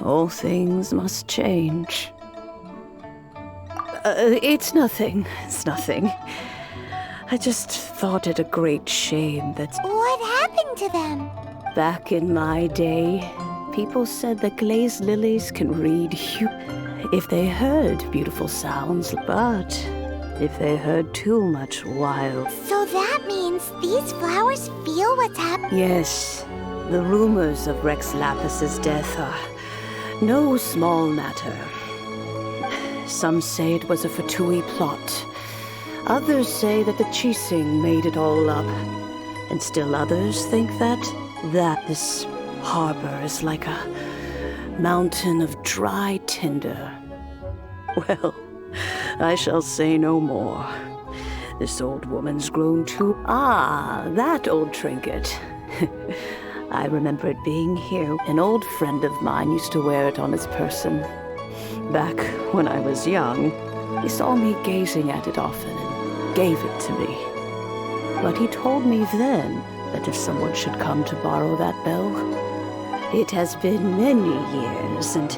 All things must change. It's nothing. It's nothing. I just thought it a great shame that... What happened to them? Back in my day, people said that glazed lilies can read if they heard beautiful sounds, but if they heard too much wild... So that means these flowers feel what's happening? Yes. The rumors of Rex Lapis's death are no small matter. Some say it was a Fatui plot. Others say that the Chising made it all up. And still others think that this harbor is like a mountain of dry tinder. Well, I shall say no more. This old woman's grown too... Ah, that old trinket. I remember it being here. An old friend of mine used to wear it on his person. Back when I was young, he saw me gazing at it often and gave it to me. But he told me then that if someone should come to borrow that bell, it has been many years, and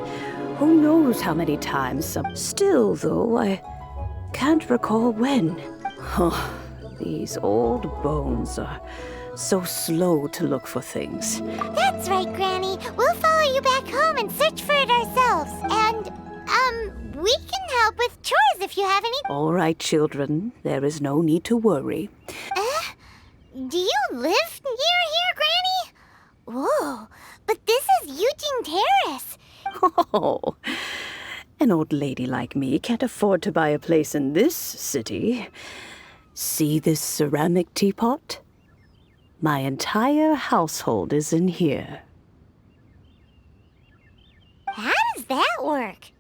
who knows how many times. Still, though, I can't recall when. Oh, these old bones are so slow to look for things. That's right, Granny. We'll follow you back home and search for it ourselves. And, we can help with chores if you have any... All right, children. There is no need to worry. Do you live near here, Granny? Whoa, but this is Eugene Terrace. Oh, an old lady like me can't afford to buy a place in this city. See this ceramic teapot? My entire household is in here. How does that work?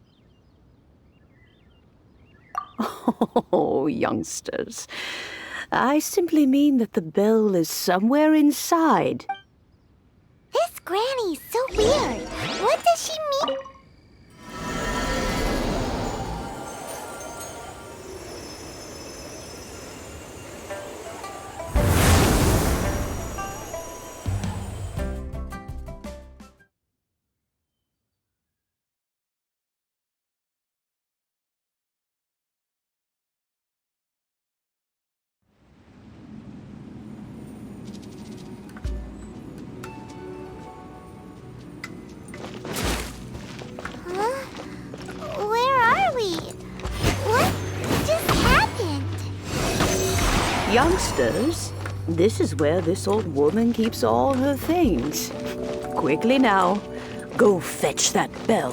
Oh, youngsters. I simply mean that the bell is somewhere inside. This Granny's so weird. What does she mean? Youngsters, this is where this old woman keeps all her things. Quickly now, go fetch that bell.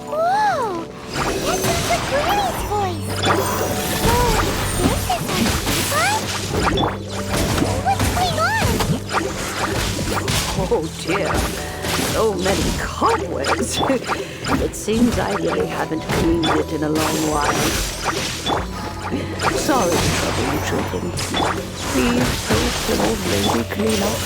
Whoa! That sounds like Granny's voice! So, this is her teapot? What's going on? Oh dear, so many cobwebs. It seems I really haven't cleaned it in a long while. Sorry to trouble you, children. Please help the old lady clean up.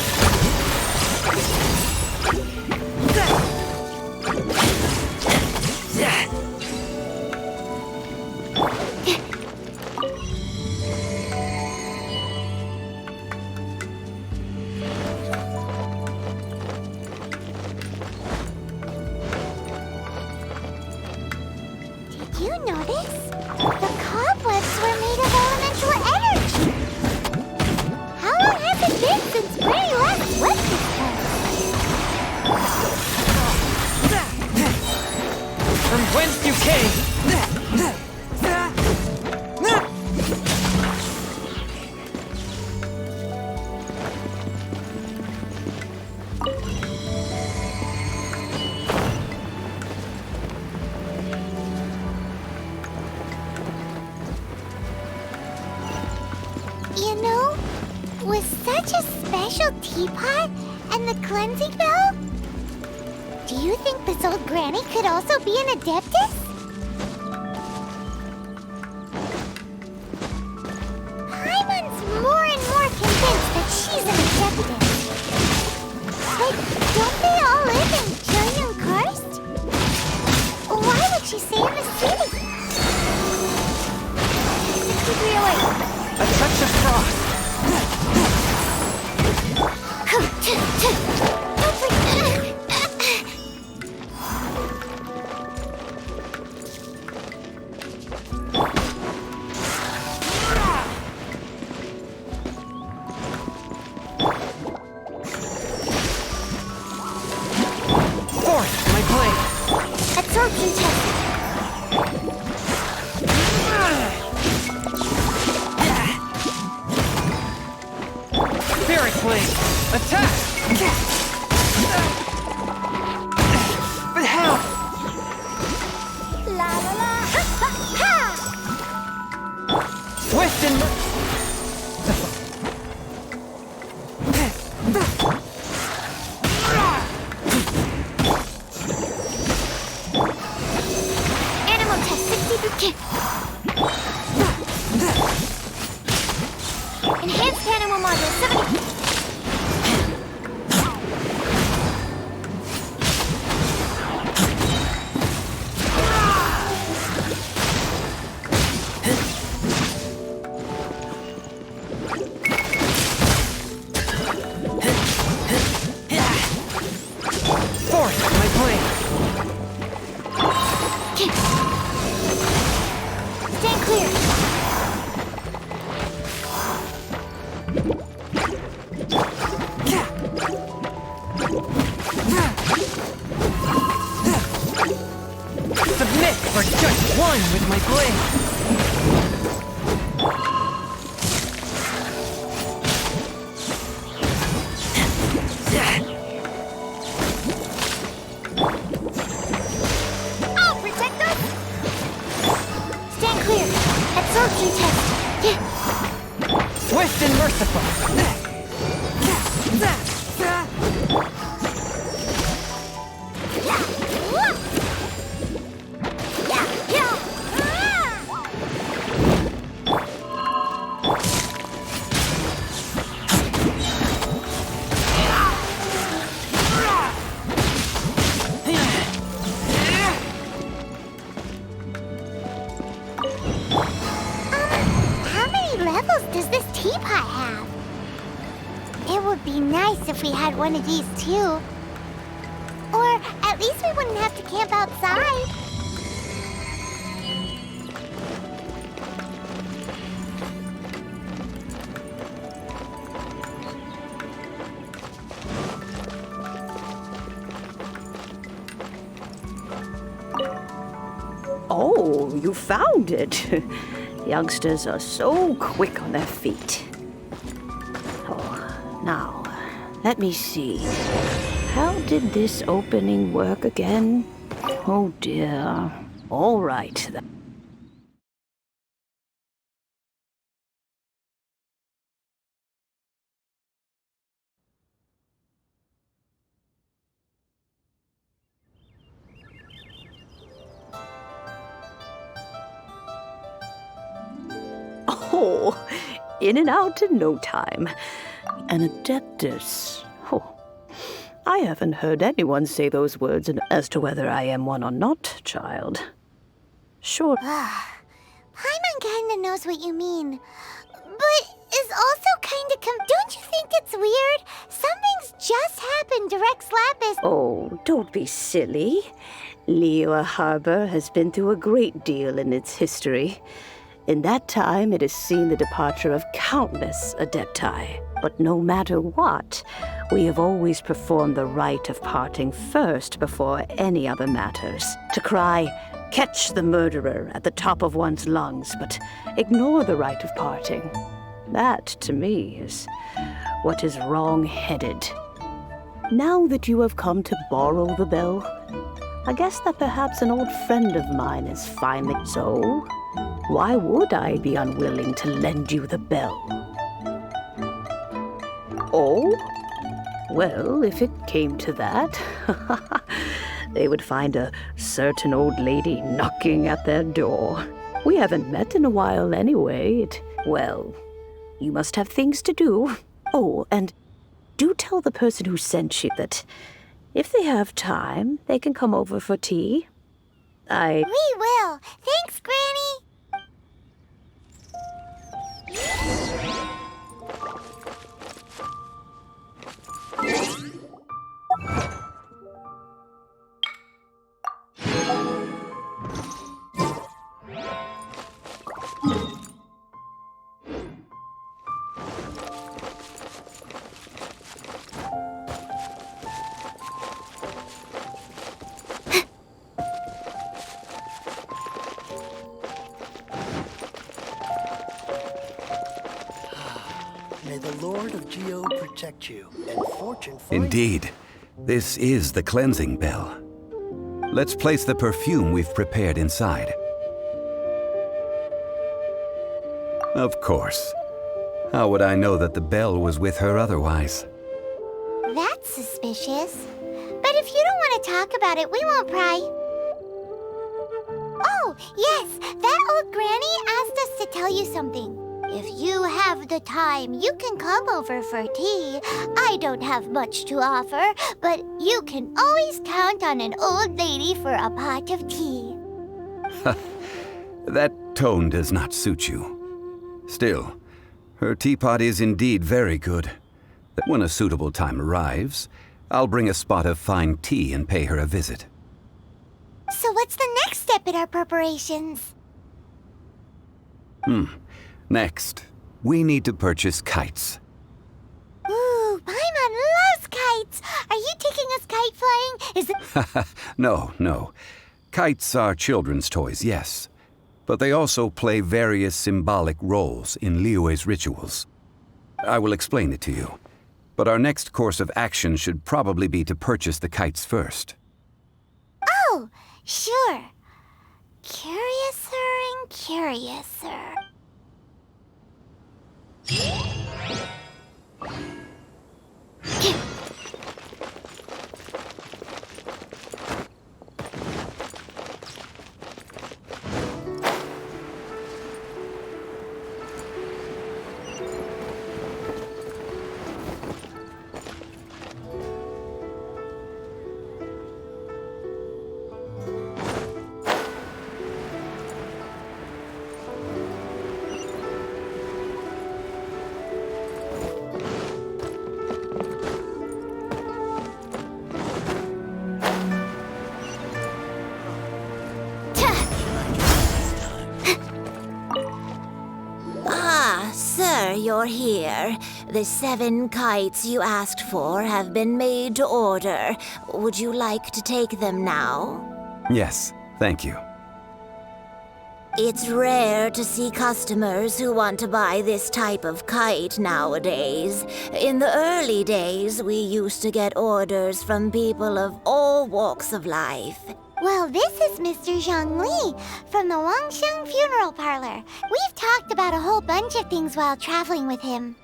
Did you notice? The cobwebs were made of elemental energy. How long has it been since Granny last swept this place? From whence you came? You know, with such a special teapot and the cleansing bell, do you think this old Granny could also be an adeptus? Paimon's more and more convinced that she's an adeptus. But don't they all live in Chilian Karst? Why would she stay in the city? 6 degree away. A touch of frost. Absorption test. Spirit Blade! Attack! But how? La la la! Ha ha ha! Swift and... Animal test 60%. Enhanced animal module 70. Force my blade! Stand clear. Submit for just one with my blade! I'll protect us. Stand clear. Absorption test. Swift and merciful! How many levels does this teapot have? It would be nice if we had one of these too. Or at least we wouldn't have to camp outside. Oh, you found it. Youngsters are so quick on their feet. Oh, now, let me see. How did this opening work again? Oh dear. All right. Oh, in and out in no time. An adeptus. Oh, I haven't heard anyone say those words as to whether I am one or not, child. Sure. Paimon kinda knows what you mean. But is also kinda don't you think it's weird? Something's just happened to Rex Lapis. Oh, don't be silly. Liyue Harbor has been through a great deal in its history. In that time, it has seen the departure of countless adepti. But no matter what, we have always performed the rite of parting first before any other matters. To cry, "Catch the murderer," at the top of one's lungs, but ignore the rite of parting. That, to me, is what is wrong-headed. Now that you have come to borrow the bell, I guess that perhaps an old friend of mine is finally... So, why would I be unwilling to lend you the bell? Oh? Well, if it came to that, they would find a certain old lady knocking at their door. We haven't met in a while anyway. Well, you must have things to do. Oh, and do tell the person who sent you that if they have time, they can come over for tea. We will. Thanks, Granny. protect you, and fortune find Indeed, this is the cleansing bell. Let's place the perfume we've prepared inside. Of course. How would I know that the bell was with her otherwise? That's suspicious. But if you don't want to talk about it, we won't pry. Oh, yes, that old granny asked us to tell you something. If you have the time, you can come over for tea. I don't have much to offer, but you can always count on an old lady for a pot of tea. That tone does not suit you. Still, her teapot is indeed very good. When a suitable time arrives, I'll bring a spot of fine tea and pay her a visit. So what's the next step in our preparations? Next, we need to purchase kites. Ooh, Paimon loves kites! Are you taking us kite flying? Is it... No. Kites are children's toys, yes. But they also play various symbolic roles in Liyue's rituals. I will explain it to you. But our next course of action should probably be to purchase the kites first. Oh, sure. Curiouser and curiouser. Sir, you're here. The 7 kites you asked for have been made to order. Would you like to take them now? Yes, thank you. It's rare to see customers who want to buy this type of kite nowadays. In the early days, we used to get orders from people of all walks of life. Well, this is Mr. Zhang Li from the Wangsheng Funeral Parlor. We've talked about a whole bunch of things while traveling with him.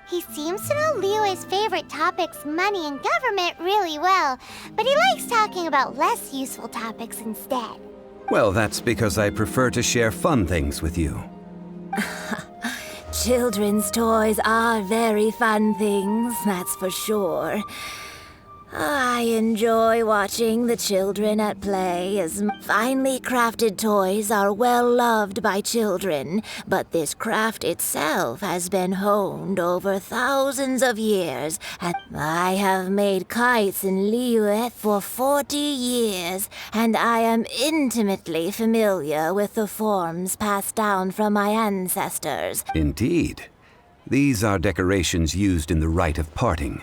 He seems to know Liyue's favorite topics, money and government, really well, but he likes talking about less useful topics instead. Well, that's because I prefer to share fun things with you. Children's toys are very fun things, that's for sure. I enjoy watching the children at play, as finely crafted toys are well loved by children, but this craft itself has been honed over thousands of years, and I have made kites in Liyue for 40 years, and I am intimately familiar with the forms passed down from my ancestors. Indeed. These are decorations used in the rite of parting.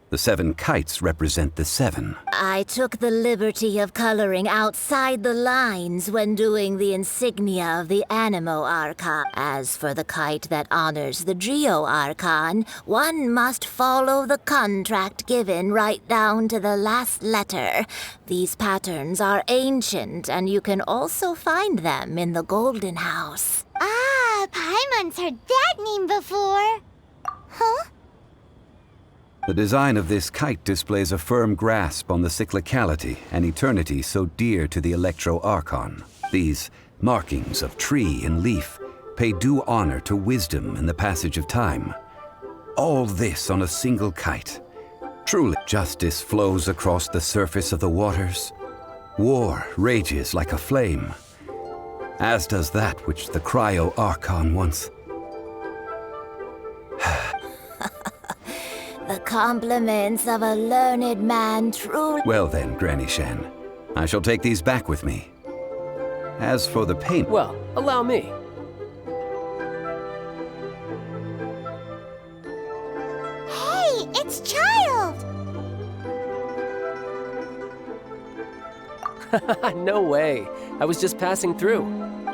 The 7 kites represent the 7. I took the liberty of coloring outside the lines when doing the insignia of the Animo Archon. As for the kite that honors the Geo Archon, one must follow the contract given right down to the last letter. These patterns are ancient, and you can also find them in the Golden House. Ah, Paimon's heard that name before. Huh? The design of this kite displays a firm grasp on the cyclicality and eternity so dear to the Electro-Archon. These markings of tree and leaf pay due honor to wisdom and the passage of time. All this on a single kite. Truly, justice flows across the surface of the waters. War rages like a flame, as does that which the Cryo-Archon once... The compliments of a learned man truly... Well then, Granny Shen, I shall take these back with me. As for the payment... Well, allow me. Hey, it's Child! No way. I was just passing through.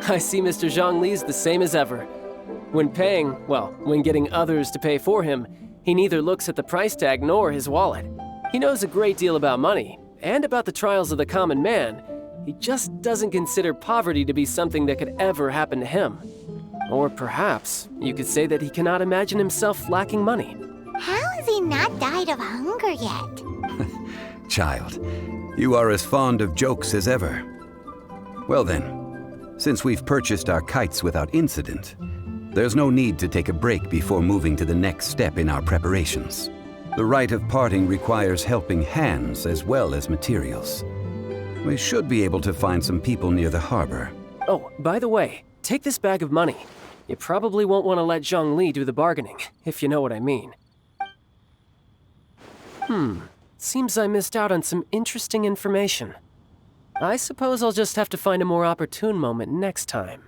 I see Mr. Zhang Li's the same as ever. When getting others to pay for him, He neither looks at the price tag nor his wallet. He knows a great deal about money, and about the trials of the common man. He just doesn't consider poverty to be something that could ever happen to him. Or perhaps you could say that he cannot imagine himself lacking money. How has he not died of hunger yet? Child, you are as fond of jokes as ever. Well then, since we've purchased our kites without incident, there's no need to take a break before moving to the next step in our preparations. The rite of parting requires helping hands as well as materials. We should be able to find some people near the harbor. Oh, by the way, take this bag of money. You probably won't want to let Zhongli do the bargaining, if you know what I mean. Seems I missed out on some interesting information. I suppose I'll just have to find a more opportune moment next time.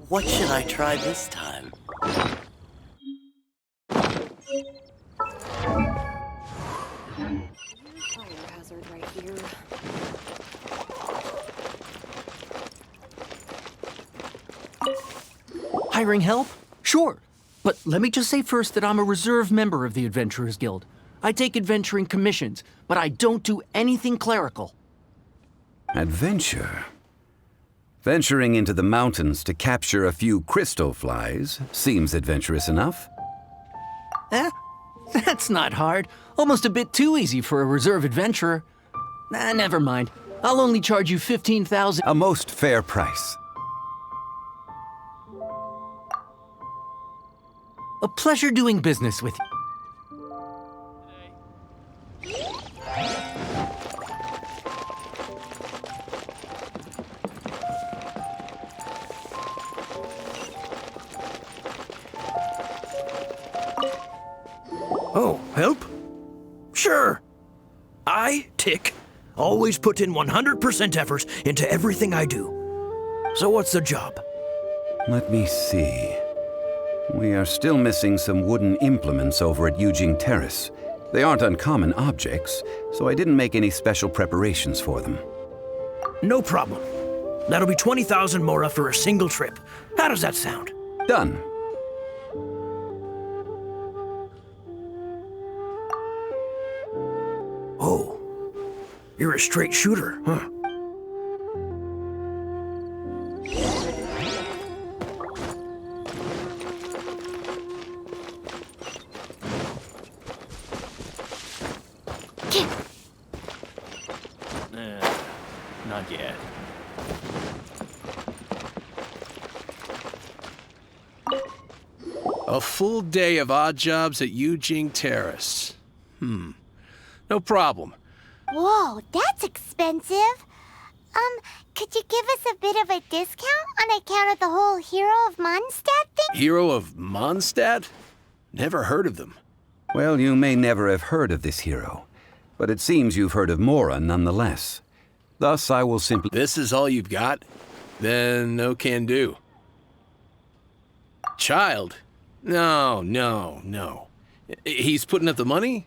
What should I try this time? Fire hazard right here. Hiring help? Sure. But let me just say first that I'm a reserve member of the Adventurers Guild. I take adventuring commissions, but I don't do anything clerical. Adventure? Venturing into the mountains to capture a few crystal flies seems adventurous enough. That's not hard. Almost a bit too easy for a reserve adventurer. Never mind. I'll only charge you 15,000. A most fair price. A pleasure doing business with you. Oh, help? Sure. I, Tick, always put in 100% effort into everything I do. So what's the job? Let me see. We are still missing some wooden implements over at Yujing Terrace. They aren't uncommon objects, so I didn't make any special preparations for them. No problem. That'll be 20,000 mora for a single trip. How does that sound? Done. Oh, you're a straight shooter, huh? Not yet. A full day of odd jobs at Yujing Terrace. No problem. Whoa, that's expensive. Could you give us a bit of a discount on account of the whole Hero of Mondstadt thing? Hero of Mondstadt? Never heard of them. Well, you may never have heard of this hero, but it seems you've heard of Mora nonetheless. Thus, I will simply... This is all you've got? Then no can do. Child? No. He's putting up the money?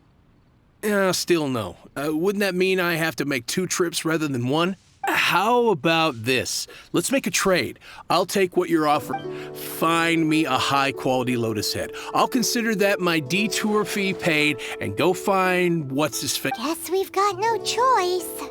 Still no. Wouldn't that mean I have to make 2 trips rather than 1? How about this? Let's make a trade. I'll take what you're offering. Find me a high-quality lotus head. I'll consider that my detour fee paid and go find what's-his-face. Guess we've got no choice.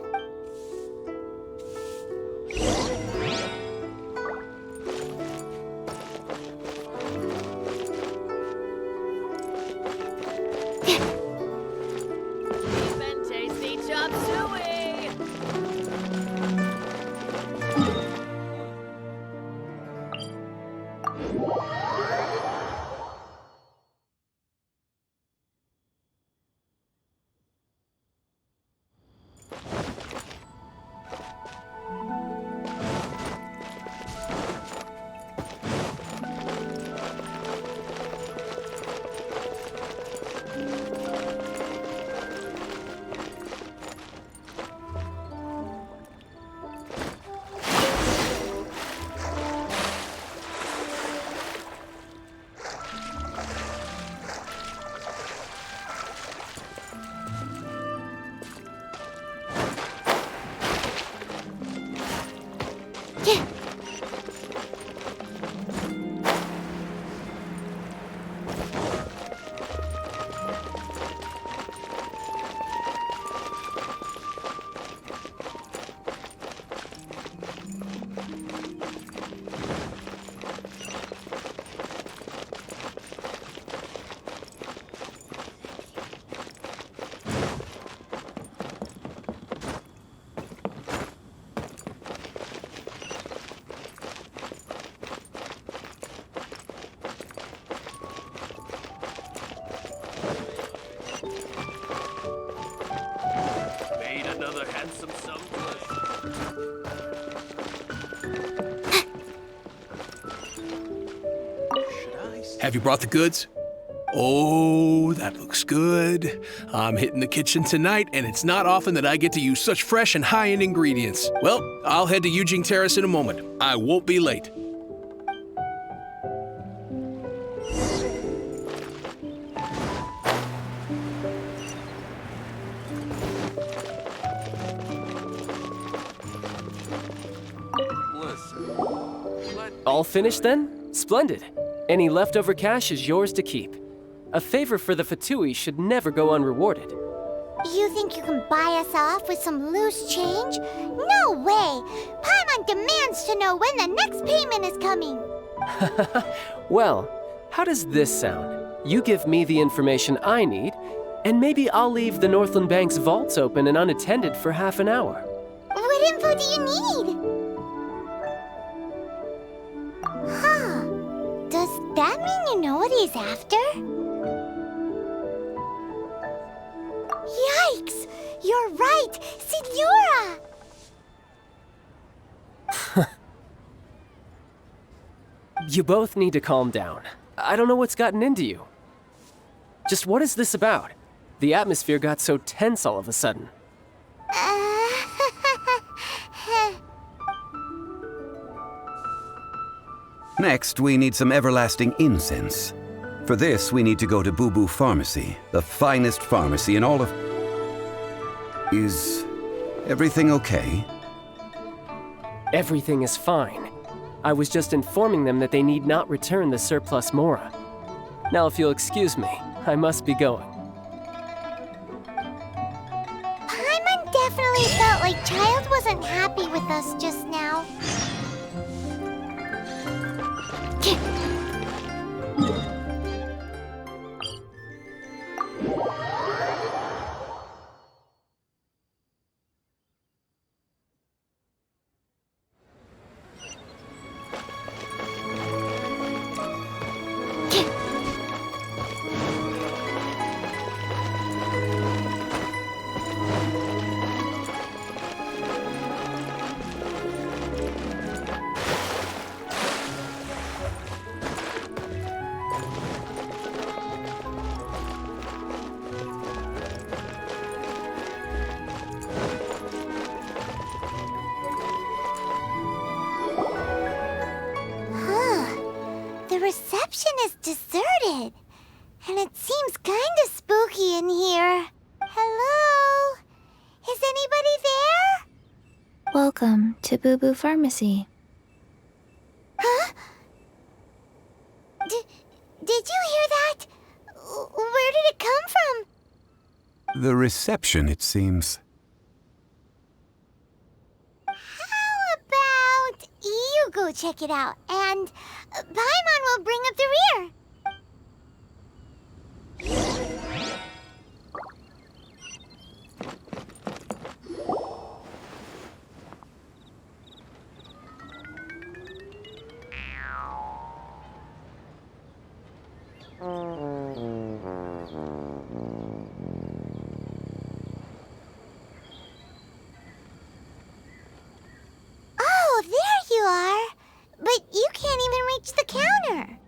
Another handsome sum. Have you brought the goods? Oh, that looks good. I'm hitting the kitchen tonight, and it's not often that I get to use such fresh and high-end ingredients. Well, I'll head to Eugene Terrace in a moment. I won't be late. All finished then? Splendid. Any leftover cash is yours to keep. A favor for the Fatui should never go unrewarded. You think you can buy us off with some loose change? No way! Paimon demands to know when the next payment is coming. Well, how does this sound? You give me the information I need, and maybe I'll leave the Northland Bank's vaults open and unattended for half an hour. What info do you need? Huh. Does that mean you know what he's after? Yikes! You're right! Signora! You both need to calm down. I don't know what's gotten into you. Just what is this about? The atmosphere got so tense all of a sudden. Next, we need some everlasting incense. For this, we need to go to Boo Boo Pharmacy, the finest pharmacy in all of... Is everything okay? Everything is fine. I was just informing them that they need not return the surplus Mora. Now, if you'll excuse me, I must be going. Paimon definitely felt like Child wasn't happy with us just now. The reception is deserted, and it seems kinda spooky in here. Hello? Is anybody there? Welcome to Boo Boo Pharmacy. Huh? Did you hear that? Where did it come from? The reception, it seems. How about you go check it out, and Paimon will bring up the rear. Oh, there you are. But you can't even reach the counter.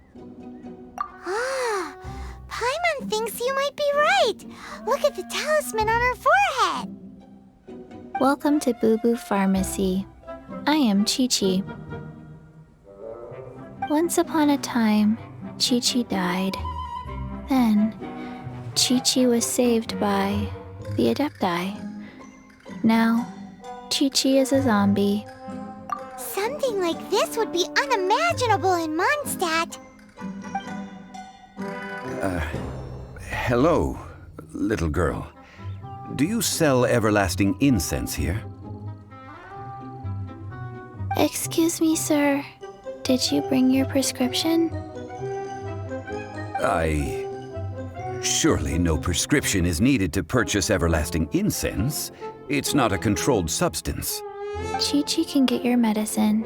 Ah, Paimon thinks you might be right. Look at the talisman on her forehead. Welcome to Boo Boo Pharmacy. I am Chi-Chi. Once upon a time, Chi-Chi died. Then, Chi-Chi was saved by the Adepti. Now, Chi-Chi is a zombie. Something like this would be unimaginable in Mondstadt. Hello, little girl. Do you sell everlasting incense here? Excuse me, sir. Did you bring your prescription? Surely no prescription is needed to purchase everlasting incense. It's not a controlled substance. Chi-Chi can get your medicine,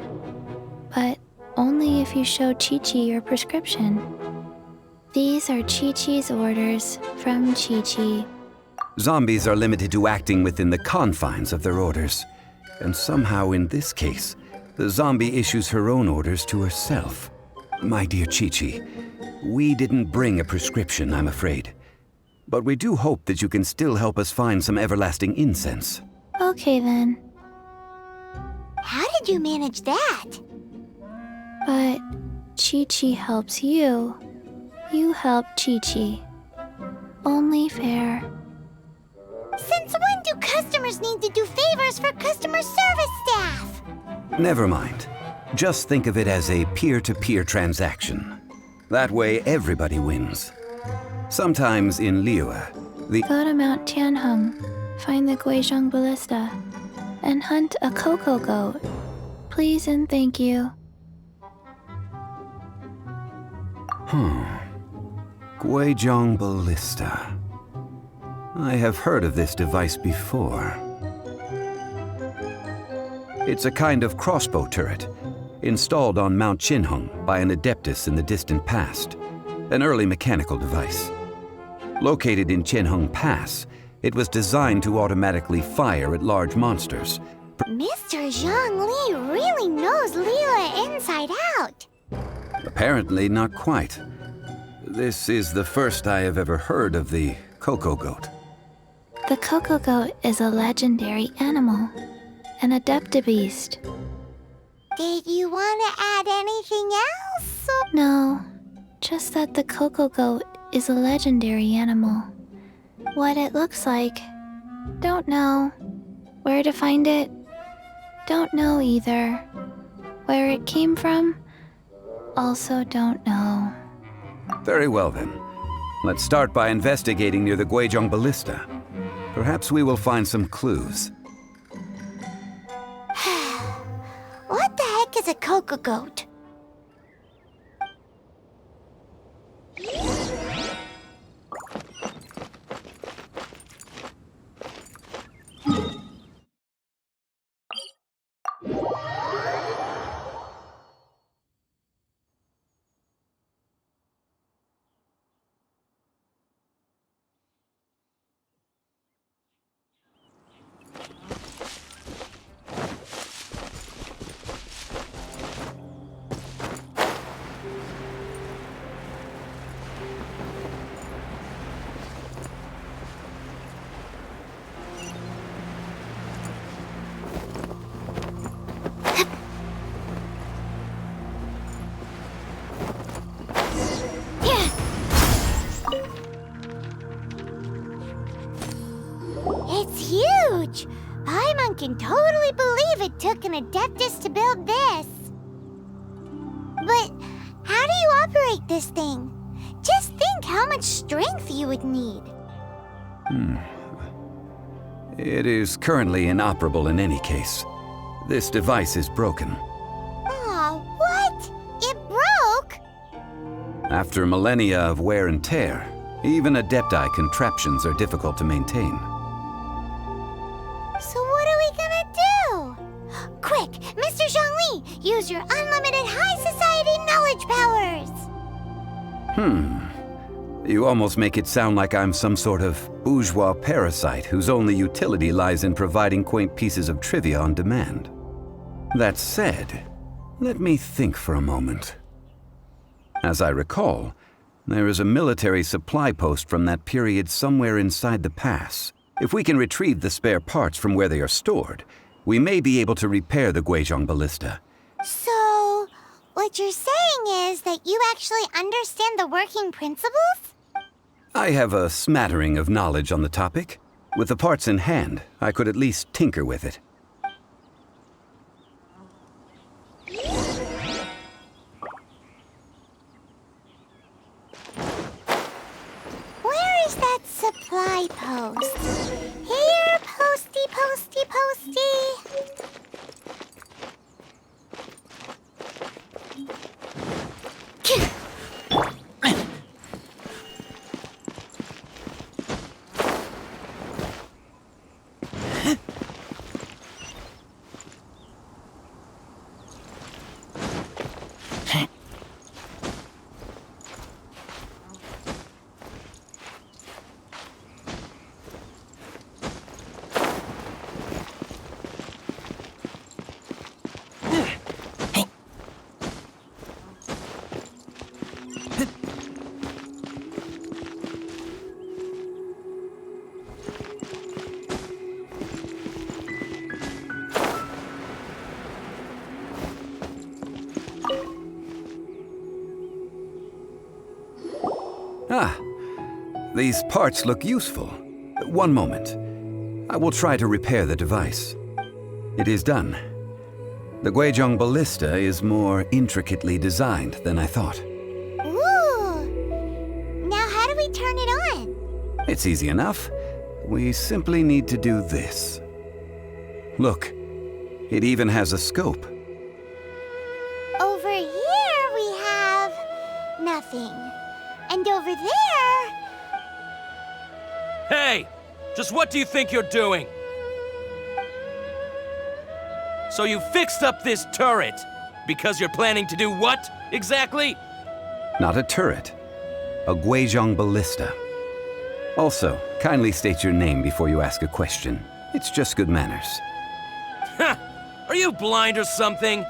but only if you show Chi-Chi your prescription. These are Chi-Chi's orders from Chi-Chi. Zombies are limited to acting within the confines of their orders. And somehow in this case, the zombie issues her own orders to herself. My dear Chi-Chi, we didn't bring a prescription, I'm afraid. But we do hope that you can still help us find some everlasting incense. Okay then. How did you manage that? But Chi-Chi helps you. You help Chi-Chi. Only fair. Since when do customers need to do favors for customer service staff? Never mind. Just think of it as a peer-to-peer transaction. That way everybody wins. Sometimes in Liyue, Go to Mount Tianheng, find the Guizhong Ballista, and hunt a cocoa goat. Please and thank you. Guizhong Ballista. I have heard of this device before. It's a kind of crossbow turret, installed on Mount Tianheng by an adeptus in the distant past, an early mechanical device. Located in Tianheng Pass, it was designed to automatically fire at large monsters. Mr. Zhang Li really knows Liyue inside out. Apparently not quite. This is the first I have ever heard of the cocoa goat. The cocoa goat is a legendary animal, an adeptabeast. Did you want to add anything else? No, just that the cocoa goat is a legendary animal. What it looks like, don't know. Where to find it, don't know either. Where it came from, also don't know. Very well then. Let's start by investigating near the Guizhong Ballista. Perhaps we will find some clues. What the heck is a cocoa goat? It's huge! Paimon can totally believe it took an adeptus to build this. But how do you operate this thing? Just think how much strength you would need. It is currently inoperable in any case. This device is broken. Aw, what? It broke? After millennia of wear and tear, even adepti contraptions are difficult to maintain. So what are we gonna do? Quick, Mr. Zhangli, use your unlimited high society knowledge powers! You almost make it sound like I'm some sort of bourgeois parasite whose only utility lies in providing quaint pieces of trivia on demand. That said, let me think for a moment. As I recall, there is a military supply post from that period somewhere inside the pass. If we can retrieve the spare parts from where they are stored, we may be able to repair the Guizhong Ballista. So, what you're saying is that you actually understand the working principles? I have a smattering of knowledge on the topic. With the parts in hand, I could at least tinker with it. Where is that supply post? Here, posty, posty, posty. These parts look useful. One moment. I will try to repair the device. It is done. The Guizhong ballista is more intricately designed than I thought. Ooh! Now how do we turn it on? It's easy enough. We simply need to do this. Look, it even has a scope. Over here we have nothing. And over there... Hey! Just what do you think you're doing? So you fixed up this turret because you're planning to do what, exactly? Not a turret. A Guizhong ballista. Also, kindly state your name before you ask a question. It's just good manners. Are you blind or something?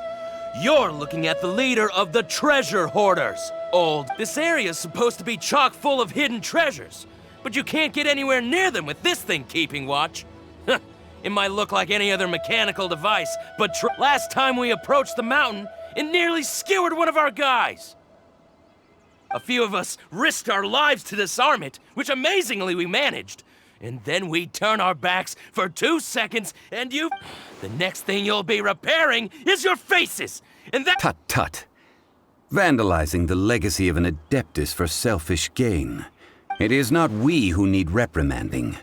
You're looking at the leader of the treasure hoarders. This area is supposed to be chock full of hidden treasures, but you can't get anywhere near them with this thing keeping watch. It might look like any other mechanical device, but last time we approached the mountain, it nearly skewered one of our guys. A few of us risked our lives to disarm it, which amazingly we managed. And then we turn our backs for 2 seconds, and the next thing you'll be repairing is your faces! And that— Tut tut. Vandalizing the legacy of an adeptus for selfish gain. It is not we who need reprimanding.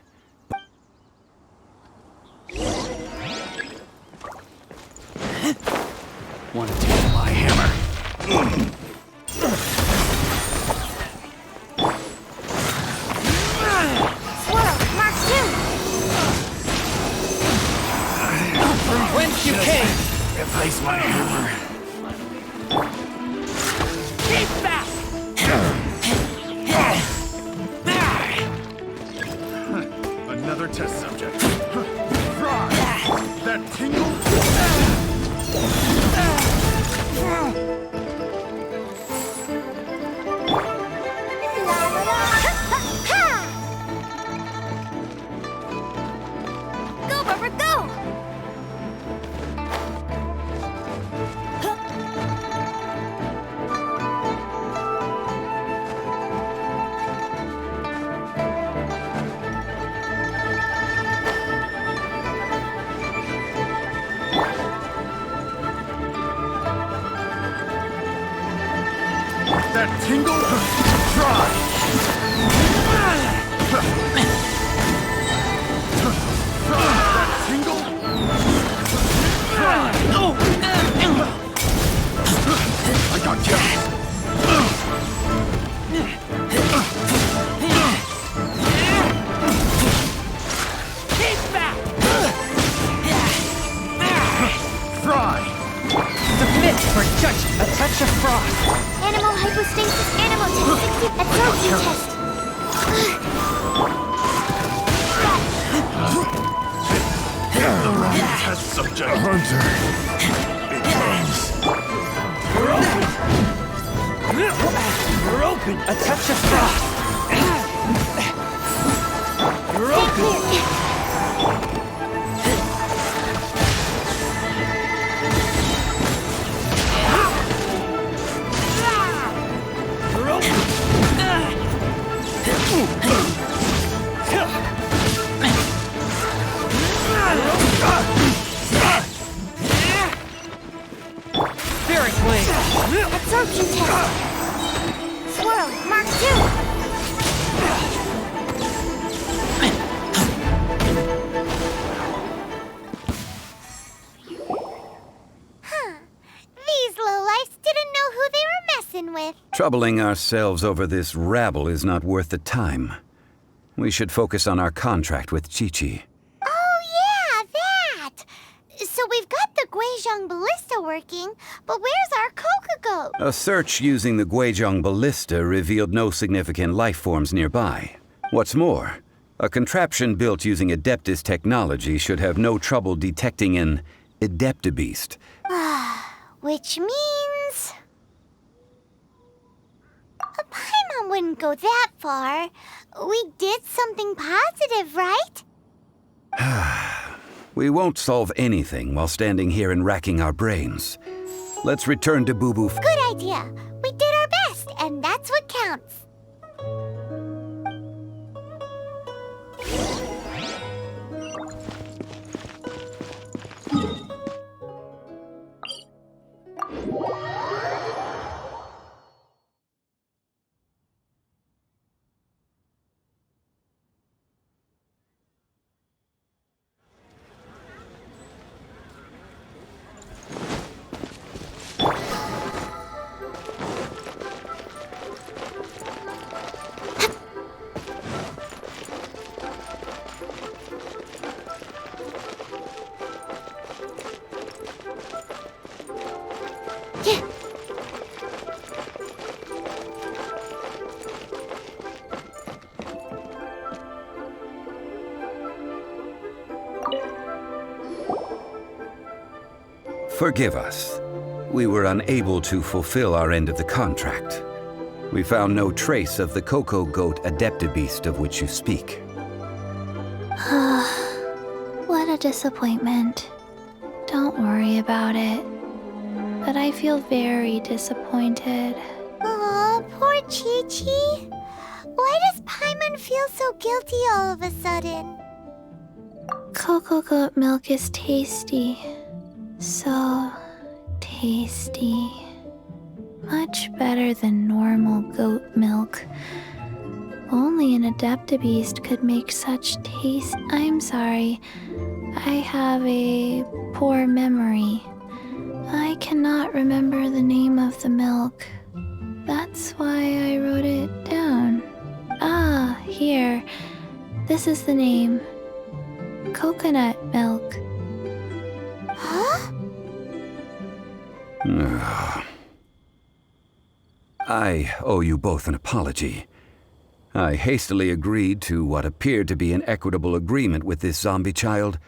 Want to take my hammer? Swirl, Mark 2! From whence you came! Replace my hammer. keep back! Another test subject. That tingle? Go, Barbara, go! That tingle? Try! That tingle? Try! I got you! Keep back! Try! Submit for judge a touch of frost. Animal hypostasis, animal test, absorption test. Test subject. Hunter. You're open. A touch of frost. You're open. Spirit wing. Absorption test. Swirl, Mark 2. These lowlifes didn't know who they were messing with. Troubling ourselves over this rabble is not worth the time. We should focus on our contract with Chi-Chi. Oh, yeah, that! So we've got the Guizhong ballista working, but where's our Kokugo? A search using the Guizhong ballista revealed no significant life forms nearby. What's more, a contraption built using Adeptus technology should have no trouble detecting an Adeptabeast. Which means... Paimon wouldn't go that far. We did something positive, right? We won't solve anything while standing here and racking our brains. Let's return to Boo Boo. Good idea. We did our best, and that's what counts. Forgive us. We were unable to fulfill our end of the contract. We found no trace of the Cocoa Goat Adeptabeast of which you speak. What a disappointment. Don't worry about it. But I feel very disappointed. Aw, poor Chi-Chi. Why does Paimon feel so guilty all of a sudden? Cocoa goat milk is tasty. So tasty. Much better than normal goat milk. Only an Adeptabeast could make such taste. I'm sorry. I have a poor memory. I cannot remember the name of the milk. That's why I wrote it down. Ah, here. This is the name. Coconut milk. Huh? I owe you both an apology. I hastily agreed to what appeared to be an equitable agreement with this zombie child.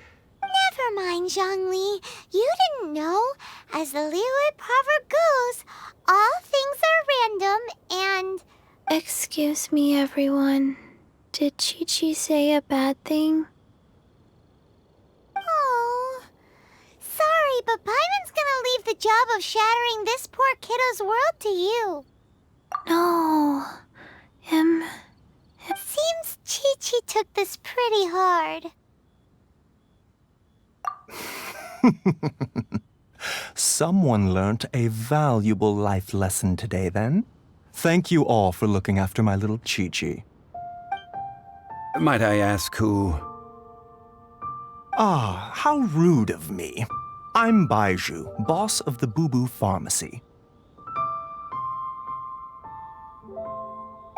Never mind, Zhongli. You didn't know. As the Liyue proverb goes, all things are random and... Excuse me, everyone. Did Chi-Chi say a bad thing? Oh, sorry, but Paimon's gonna leave the job of shattering this poor kiddo's world to you. No. Seems Chi-Chi took this pretty hard. Someone learnt a valuable life lesson today, then. Thank you all for looking after my little Chi-Chi. Might I ask who... Ah, how rude of me. I'm Baiju, boss of the Boo Boo Pharmacy.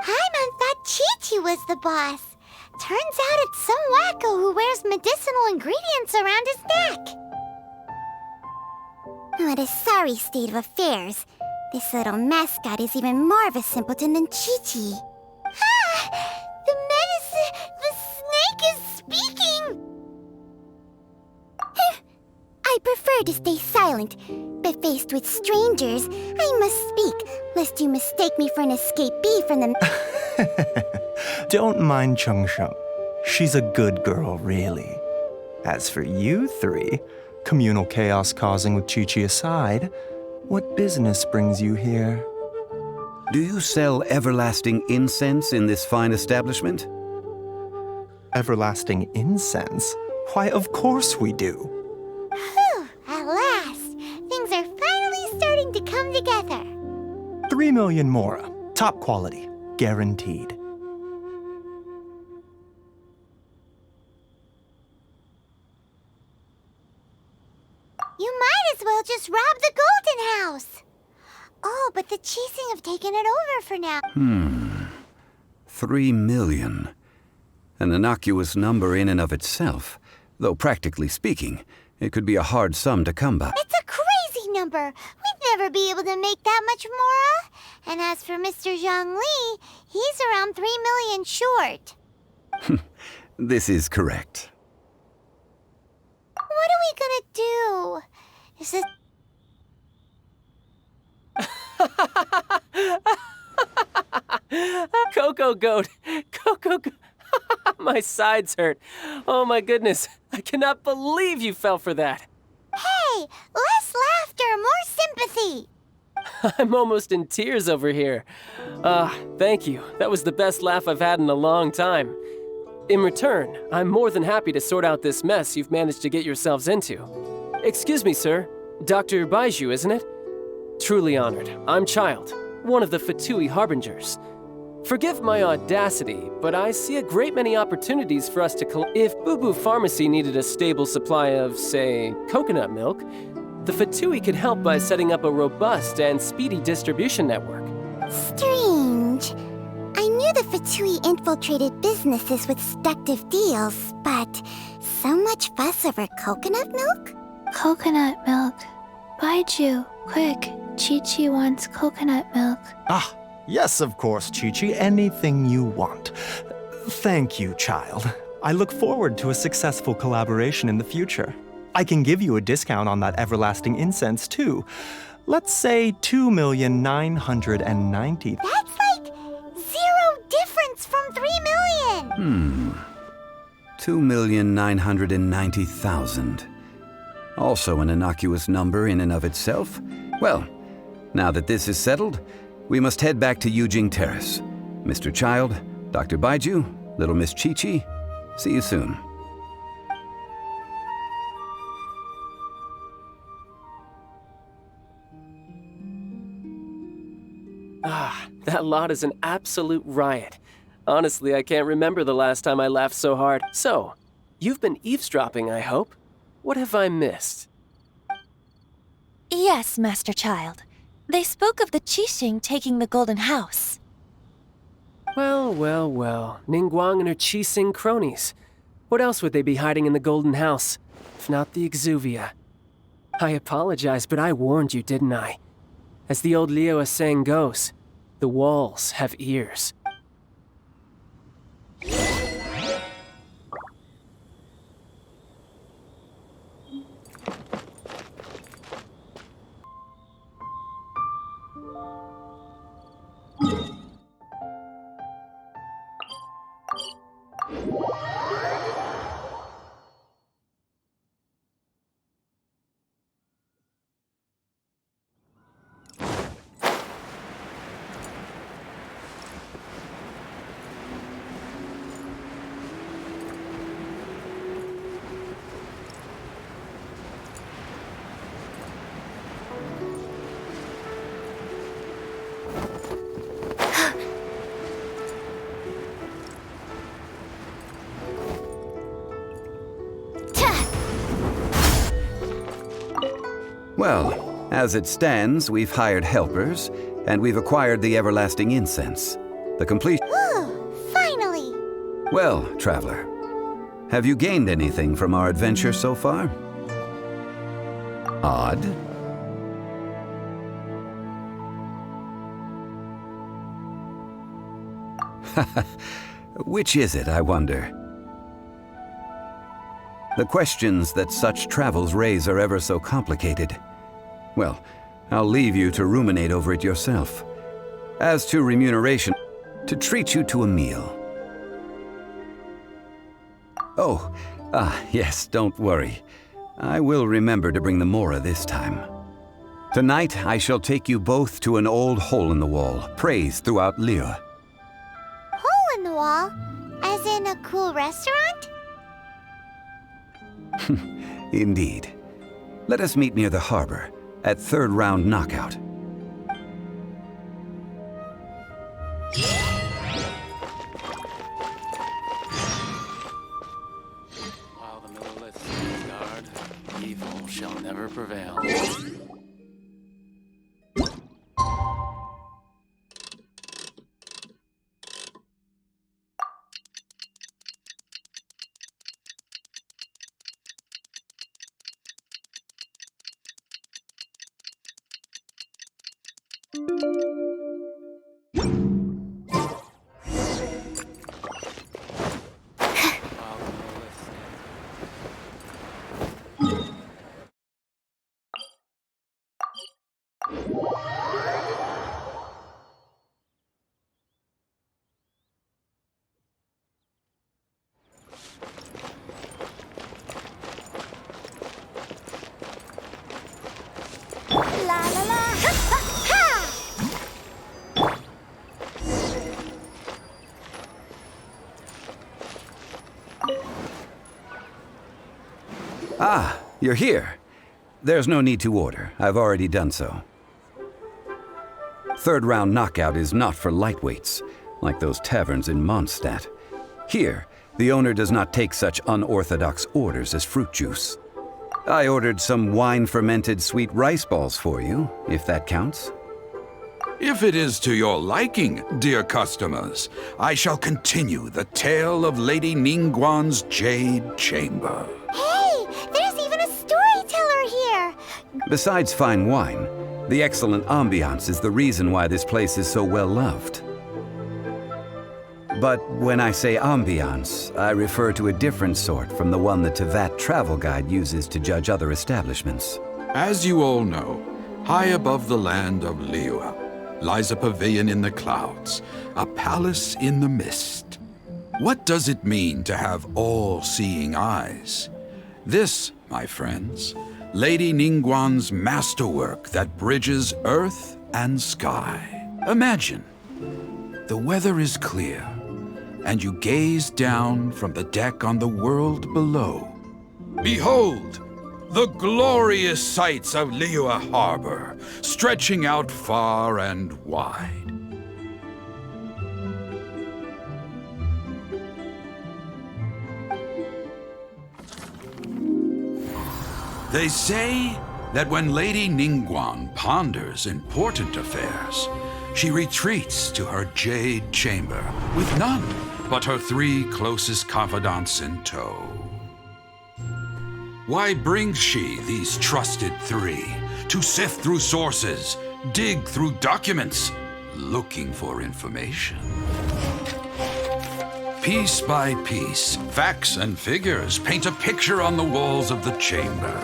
Paimon thought Chi-Chi was the boss. Turns out it's some wacko who wears medicinal ingredients around his neck. What a sorry state of affairs. This little mascot is even more of a simpleton than Chi-Chi. Ah! The snake is speaking! I prefer to stay silent, but faced with strangers, I must speak, lest you mistake me for an escapee from the... Don't mind Chung Sheng. She's a good girl, really. As for you three, communal chaos causing with Chi-Chi aside, what business brings you here? Do you sell everlasting incense in this fine establishment? Everlasting incense? Why, of course we do. Whew, at last! Things are finally starting to come together. 3 million mora. Top quality. Guaranteed. You might as well just rob the Golden House. Oh, but the chasing have taken it over for now. 3 million. An innocuous number in and of itself, though practically speaking, it could be a hard sum to come by. It's a crazy number. We'd never be able to make that much mora. And as for Mr. Zhongli, he's around 3 million short. This is correct. What are we gonna do? Is it... Cocoa goat! Cocoa goat! My sides hurt. Oh my goodness. I cannot believe you fell for that. Hey, less laughter, more sympathy. I'm almost in tears over here. Thank you. That was the best laugh I've had in a long time. In return, I'm more than happy to sort out this mess you've managed to get yourselves into. Excuse me, sir. Dr. Baiju, isn't it? Truly honored. I'm Child, one of the Fatui Harbingers. Forgive my audacity, but I see a great many opportunities for us to If Boo Boo Pharmacy needed a stable supply of, say, coconut milk, the Fatui could help by setting up a robust and speedy distribution network. Strange. I knew the Fatui infiltrated businesses with seductive deals, but so much fuss over coconut milk? Coconut milk. Baiju, quick. Chi-Chi wants coconut milk. Ah, yes, of course, Chi-Chi. Anything you want. Thank you, child. I look forward to a successful collaboration in the future. I can give you a discount on that everlasting incense, too. Let's say 2,990,000. That's like 0 difference from 3 million. 2,990,000. Also an innocuous number in and of itself. Well, now that this is settled, we must head back to Yujing Terrace. Mr. Child, Dr. Baiju, little Miss Chi-Chi, see you soon. Ah, that lot is an absolute riot. Honestly, I can't remember the last time I laughed so hard. So, you've been eavesdropping, I hope. What have I missed? Yes, Master Child. They spoke of the Qixing taking the Golden House. Well, well, well. Ningguang and her Qixing cronies. What else would they be hiding in the Golden House, if not the Exuvia? I apologize, but I warned you, didn't I? As the old Liu saying goes, the walls have ears. Well, as it stands, we've hired helpers, and we've acquired the everlasting incense. The complete... Finally! Well, traveler, have you gained anything from our adventure so far? Odd. Which is it, I wonder? The questions that such travels raise are ever so complicated. Well, I'll leave you to ruminate over it yourself. As to remuneration, to treat you to a meal. Oh, yes, don't worry. I will remember to bring the Mora this time. Tonight, I shall take you both to an old hole-in-the-wall, praised throughout Liu. Hole in the wall? As in a cool restaurant? Indeed. Let us meet near the harbor, at third round knockout. While the Miller stands guard, evil shall never prevail. Ah, you're here. There's no need to order. I've already done so. Third round knockout is not for lightweights, like those taverns in Mondstadt. Here, the owner does not take such unorthodox orders as fruit juice. I ordered some wine-fermented sweet rice balls for you, if that counts. If it is to your liking, dear customers, I shall continue the tale of Lady Ningguang's Jade Chamber. Hey, there's even a storyteller here! Besides fine wine, the excellent ambiance is the reason why this place is so well loved. But when I say ambiance, I refer to a different sort from the one the Teyvat travel guide uses to judge other establishments. As you all know, high above the land of Liyue lies a pavilion in the clouds, a palace in the mist. What does it mean to have all-seeing eyes? This, my friends, Lady Ningguang's masterwork that bridges earth and sky. Imagine, the weather is clear, and you gaze down from the deck on the world below. Behold, the glorious sights of Liyue Harbor, stretching out far and wide. They say that when Lady Ningguang ponders important affairs, she retreats to her jade chamber with none but her 3 closest confidants in tow. Why brings she these trusted 3 to sift through sources, dig through documents, looking for information? Piece by piece, facts and figures paint a picture on the walls of the chamber.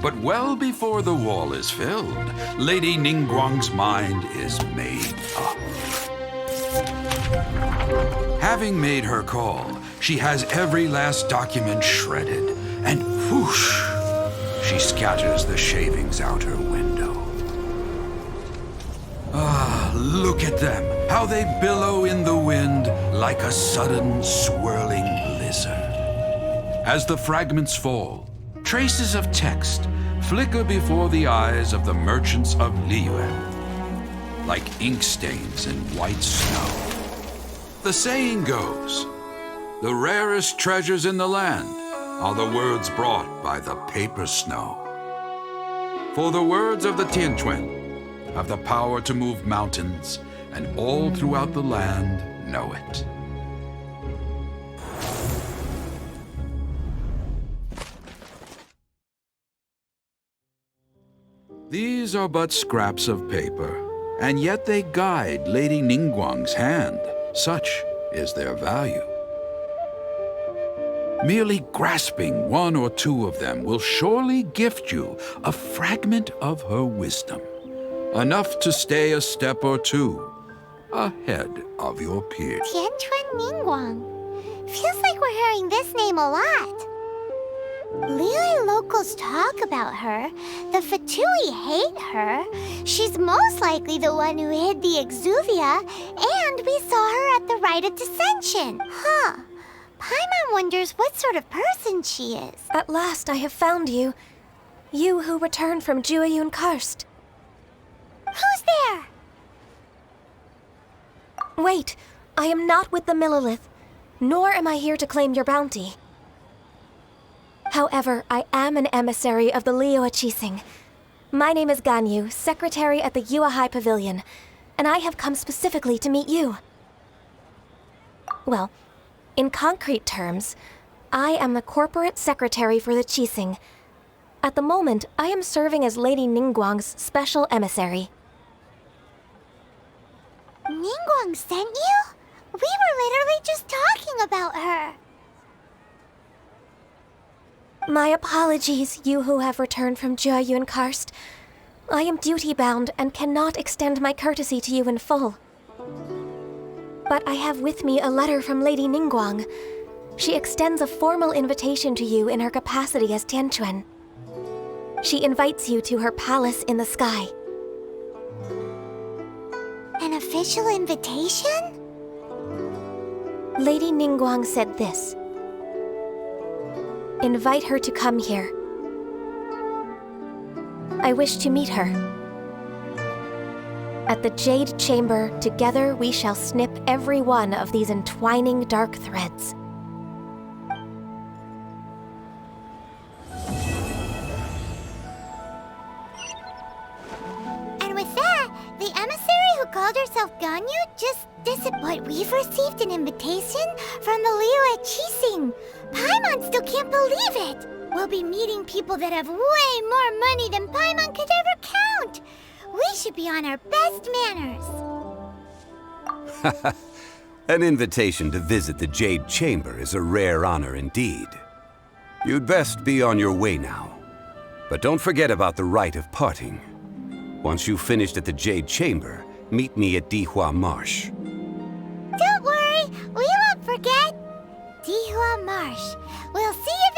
But well before the wall is filled, Lady Ningguang's mind is made up. Having made her call, she has every last document shredded, and whoosh, she scatters the shavings out her window. Ah, look at them, how they billow in the wind like a sudden swirling blizzard. As the fragments fall, traces of text flicker before the eyes of the merchants of Liyue, like ink stains in white snow. The saying goes, the rarest treasures in the land are the words brought by the paper snow. For the words of the Tianquan have the power to move mountains, and all throughout the land know it. These are but scraps of paper, and yet they guide Lady Ningguang's hand. Such is their value. Merely grasping 1 or 2 of them will surely gift you a fragment of her wisdom, enough to stay a step or 2 ahead of your peers. Tianquan Ningguang. Feels like we're hearing this name a lot. Liyue locals talk about her. The Fatui hate her. She's most likely the one who hid the Exuvia, and we saw her at the Rite of Dissension. Huh. Paimon wonders what sort of person she is. At last I have found you. You who returned from Jueyun Karst. Who's there? Wait, I am not with the Millelith, nor am I here to claim your bounty. However, I am an emissary of the Liyue Qixing. My name is Ganyu, secretary at the Yue High Pavilion, and I have come specifically to meet you. Well, in concrete terms, I am the corporate secretary for the Qixing. At the moment, I am serving as Lady Ningguang's special emissary. Ningguang sent you? We were literally just talking about her. My apologies, you who have returned from Jueyun Karst. I am duty-bound and cannot extend my courtesy to you in full. But I have with me a letter from Lady Ningguang. She extends a formal invitation to you in her capacity as Tianquan. She invites you to her palace in the sky. An official invitation? Lady Ningguang said this. Invite her to come here. I wish to meet her. At the Jade Chamber, together we shall snip every one of these entwining dark threads. And with that, the emissary who called herself Ganyu just disappointed. We've received an invitation from the Liyue Qixing. Paimon still can't believe it. We'll be meeting people that have way more money than Paimon could ever count. We should be on our best manners. An invitation to visit the Jade Chamber is a rare honor indeed. You'd best be on your way now. But don't forget about the rite of parting. Once you've finished at the Jade Chamber, meet me at Dihua Marsh. Don't worry, we won't forget. Dihua Marsh. We'll see you